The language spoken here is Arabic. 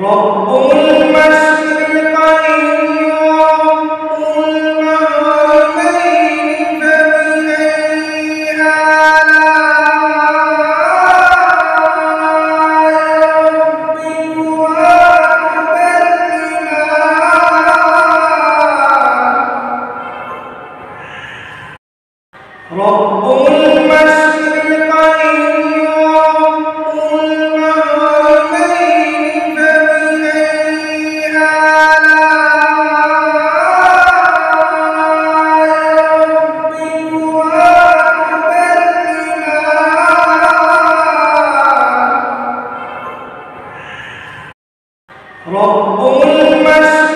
رب المشرقين ورب المغربين فبأي آلاء ربكما تكذبان رب المشرقين ورب المغربين فبأي آلاء ربكما تكذبان رب المشرقين